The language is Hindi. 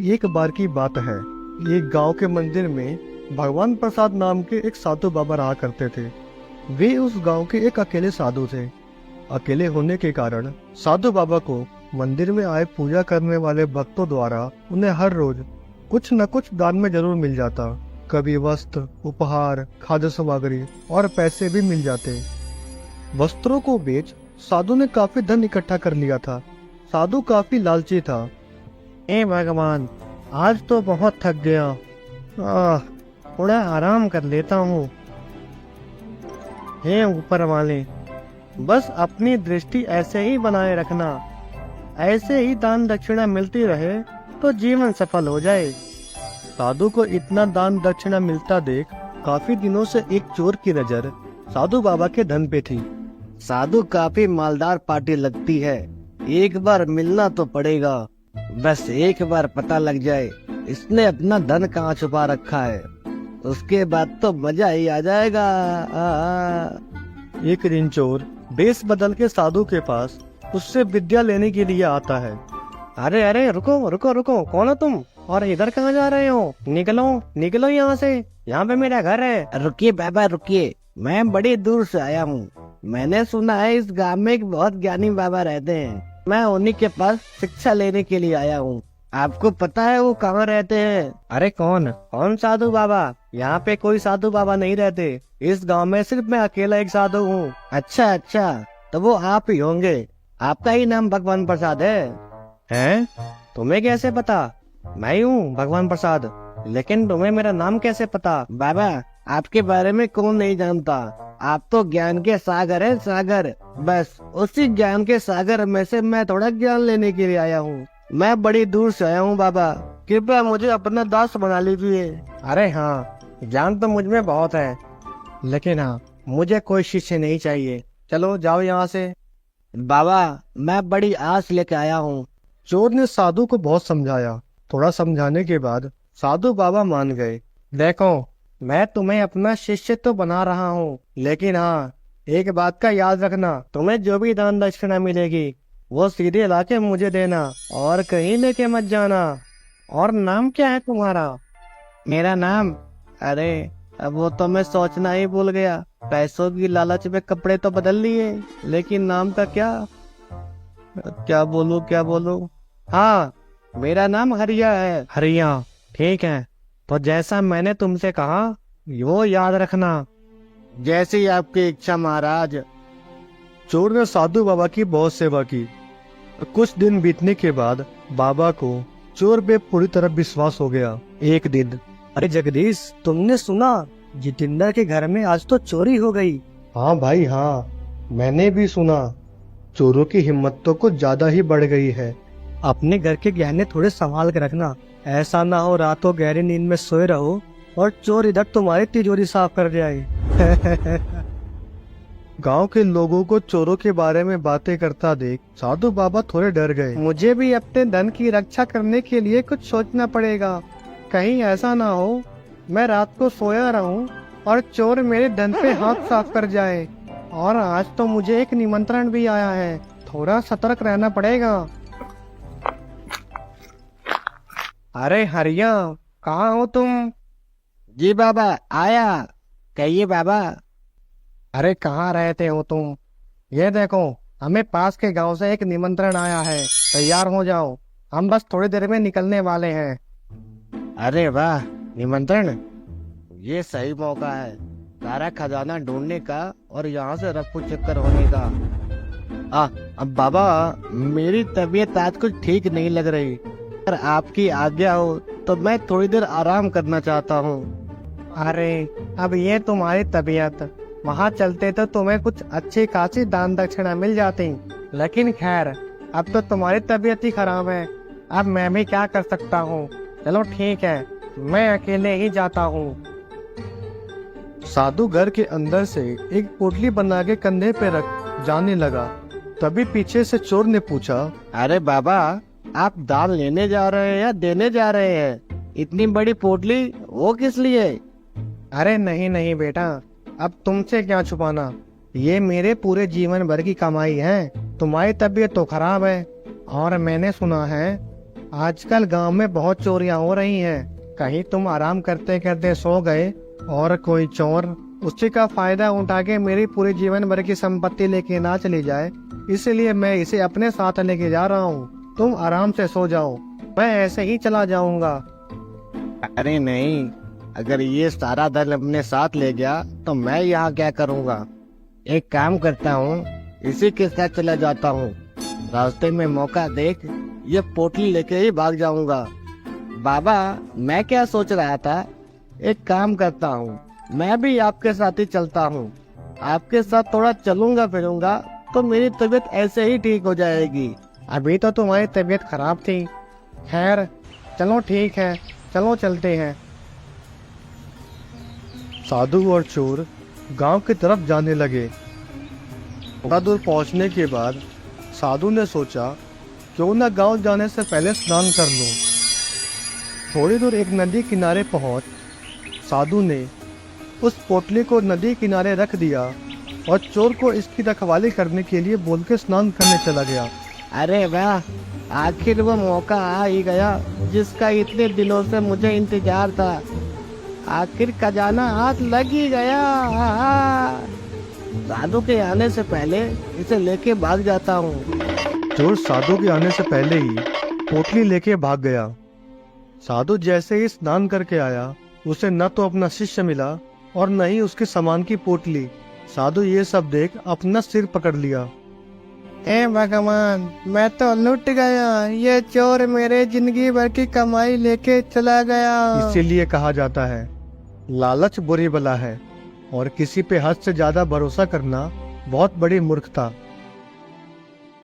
एक बार की बात है। एक गांव के मंदिर में भगवान प्रसाद नाम के एक साधु बाबा रहा करते थे। वे उस गांव के एक अकेले साधु थे। अकेले होने के कारण साधु बाबा को मंदिर में आए पूजा करने वाले भक्तों द्वारा उन्हें हर रोज कुछ न कुछ दान में जरूर मिल जाता। कभी वस्त्र, उपहार, खाद्य सामग्री और पैसे भी मिल जाते। वस्त्रों को बेच साधु ने काफी धन इकट्ठा कर लिया था। साधु काफी लालची था। ए भगवान, आज तो बहुत थक गया। थोड़ा आराम कर लेता हूँ। हे ऊपर वाले, बस अपनी दृष्टि ऐसे ही बनाए रखना। ऐसे ही दान दक्षिणा मिलती रहे तो जीवन सफल हो जाए। साधु को इतना दान दक्षिणा मिलता देख काफी दिनों से एक चोर की नजर साधु बाबा के धन पे थी। साधु काफी मालदार पार्टी लगती है, एक बार मिलना तो पड़ेगा। बस एक बार पता लग जाए इसने अपना धन कहाँ छुपा रखा है, उसके बाद तो मजा ही आ जाएगा। एक दिन चोर बेस बदल के साधु के पास उससे विद्या लेने के लिए आता है। अरे अरे, रुको रुको रुको, कौन हो तुम और इधर कहाँ जा रहे हो? निकलो निकलो यहाँ से, यहाँ पे मेरा घर है। रुकिए बाबा रुकिए, मैं बड़ी दूर से आया हूँ। मैंने सुना है इस गांव में एक बहुत ज्ञानी बाबा रहते हैं। मैं उन्हीं के पास शिक्षा लेने के लिए आया हूँ। आपको पता है वो कहाँ रहते हैं? अरे कौन साधु बाबा? यहाँ पे कोई साधु बाबा नहीं रहते। इस गांव में सिर्फ मैं अकेला एक साधु हूँ। अच्छा अच्छा, तो वो आप ही होंगे। आपका ही नाम भगवान प्रसाद है? हैं? तुम्हें कैसे पता? मैं ही हूँ भगवान प्रसाद। लेकिन तुम्हें मेरा नाम कैसे पता? बाबा, आपके बारे में कौन नहीं जानता। आप तो ज्ञान के सागर है, सागर। बस उसी ज्ञान के सागर में से मैं थोड़ा ज्ञान लेने के लिए आया हूँ। मैं बड़ी दूर से आया हूँ बाबा, कृपया मुझे अपना दास बना लीजिए। अरे हाँ, ज्ञान तो मुझ में बहुत है, लेकिन हाँ, मुझे कोई शिष्य नहीं चाहिए। चलो जाओ यहाँ से। बाबा, मैं बड़ी आस लेके आया हूँ। चोर ने साधु को बहुत समझाया। थोड़ा समझाने के बाद साधु बाबा मान गए। देखो, मैं तुम्हें अपना शिष्य तो बना रहा हूँ, लेकिन हाँ, एक बात का याद रखना, तुम्हें जो भी दान दक्षिणा मिलेगी वो सीधे लाके मुझे देना और कहीं लेके मत जाना। और नाम क्या है तुम्हारा? मेरा नाम? अरे अब वो तो मैं सोचना ही भूल गया। पैसों की लालच में कपड़े तो बदल लिए, लेकिन नाम का क्या? क्या बोलूं? हाँ, मेरा नाम हरिया है। हरिया, ठीक है। तो जैसा मैंने तुमसे कहा वो याद रखना। जैसी आपकी इच्छा महाराज। चोर ने साधु बाबा की बहुत सेवा की। कुछ दिन बीतने के बाद बाबा को चोर पे पूरी तरह विश्वास हो गया। एक दिन, अरे जगदीश, तुमने सुना जितेंद्र के घर में आज तो चोरी हो गई? हाँ भाई हाँ, मैंने भी सुना। चोरों की हिम्मत तो कुछ ज्यादा ही बढ़ गई है। अपने घर के गहने थोड़े संभाल के रखना। ऐसा ना हो रात को गहरी नींद में सोए रहो और चोर इधर तुम्हारी तिजोरी साफ कर जाए। गांव के लोगों को चोरों के बारे में बातें करता देख साधु बाबा थोड़े डर गए। मुझे भी अपने धन की रक्षा करने के लिए कुछ सोचना पड़ेगा। कहीं ऐसा ना हो मैं रात को सोया रहूं और चोर मेरे धन पे हाथ साफ कर जाए। और आज तो मुझे एक निमंत्रण भी आया है, थोड़ा सतर्क रहना पड़ेगा। अरे हरिया, कहाँ हो तुम? जी बाबा, आया। कहिए बाबा। अरे कहाँ रहते हो तुम? ये देखो, हमें पास के गांव से एक निमंत्रण आया है, तैयार हो जाओ, हम बस थोड़ी देर में निकलने वाले हैं। अरे वाह, निमंत्रण? ये सही मौका है सारा खजाना ढूंढने का और यहाँ से रफू चक्कर होने का। अब बाबा, मेरी तबीयत आज कुछ ठीक नहीं लग रही। अगर आपकी आज्ञा हो तो मैं थोड़ी देर आराम करना चाहता हूँ। अरे अब ये तुम्हारी तबीयत, वहाँ चलते तो तुम्हें कुछ अच्छी खासी दान दक्षिणा मिल जाती, लेकिन खैर अब तो तुम्हारी तबीयत ही खराब है। अब मैं भी क्या कर सकता हूँ। चलो ठीक है, मैं अकेले ही जाता हूँ। साधु घर के अंदर से एक पोटली बना के कंधे पे रख जाने लगा। तभी पीछे से चोर ने पूछा, अरे बाबा, आप दान लेने जा रहे हैं या देने जा रहे हैं? इतनी बड़ी पोटली वो किस लिए? अरे नहीं नहीं बेटा, अब तुमसे क्या छुपाना, ये मेरे पूरे जीवन भर की कमाई है। तुम्हारी तबीयत तो खराब है और मैंने सुना है आजकल गांव में बहुत चोरियां हो रही हैं। कहीं तुम आराम करते करते सो गए और कोई चोर उसी का फायदा उठा के मेरी पूरी जीवन भर की संपत्ति लेके ना चली जाए, इसलिए मैं इसे अपने साथ लेके जा रहा हूँ। तुम आराम से सो जाओ, मैं ऐसे ही चला जाऊंगा। अरे नहीं, अगर ये सारा दल अपने साथ ले गया तो मैं यहाँ क्या करूँगा। एक काम करता हूँ, इसी के साथ चला जाता हूँ। रास्ते में मौका देख ये पोटली लेके ही भाग जाऊंगा। बाबा, मैं क्या सोच रहा था, एक काम करता हूँ, मैं भी आपके साथ ही चलता हूँ। आपके साथ थोड़ा चलूंगा फिरूंगा तो मेरी तबीयत ऐसे ही ठीक हो जाएगी। अभी तो तुम्हारी तबीयत खराब थी। खैर चलो ठीक है, चलो चलते हैं। साधु और चोर गांव की तरफ जाने लगे। थोड़ा दूर पहुंचने के बाद साधु ने सोचा क्यों न गांव जाने से पहले स्नान कर लूं। थोड़ी दूर एक नदी किनारे पहुंच साधु ने उस पोटली को नदी किनारे रख दिया और चोर को इसकी रखवाली करने के लिए बोल के स्नान करने चला गया। अरे वाह, आखिर वो मौका आ ही गया जिसका इतने दिनों से मुझे इंतजार था। आखिर खजाना हाथ लग ही गया। साधु के आने से पहले इसे लेके भाग जाता हूँ। चोर साधु के आने से पहले ही पोटली लेके भाग गया। साधु जैसे ही स्नान करके आया, उसे न तो अपना शिष्य मिला और न ही उसके सामान की पोटली। साधु ये सब देख अपना सिर पकड़ लिया। ए भगवान, मैं तो लुट गया। ये चोर मेरे जिंदगी भर की कमाई लेके चला गया। इसीलिए कहा जाता है, लालच बुरी बला है और किसी पे हद से ज्यादा भरोसा करना बहुत बड़ी मूर्खता।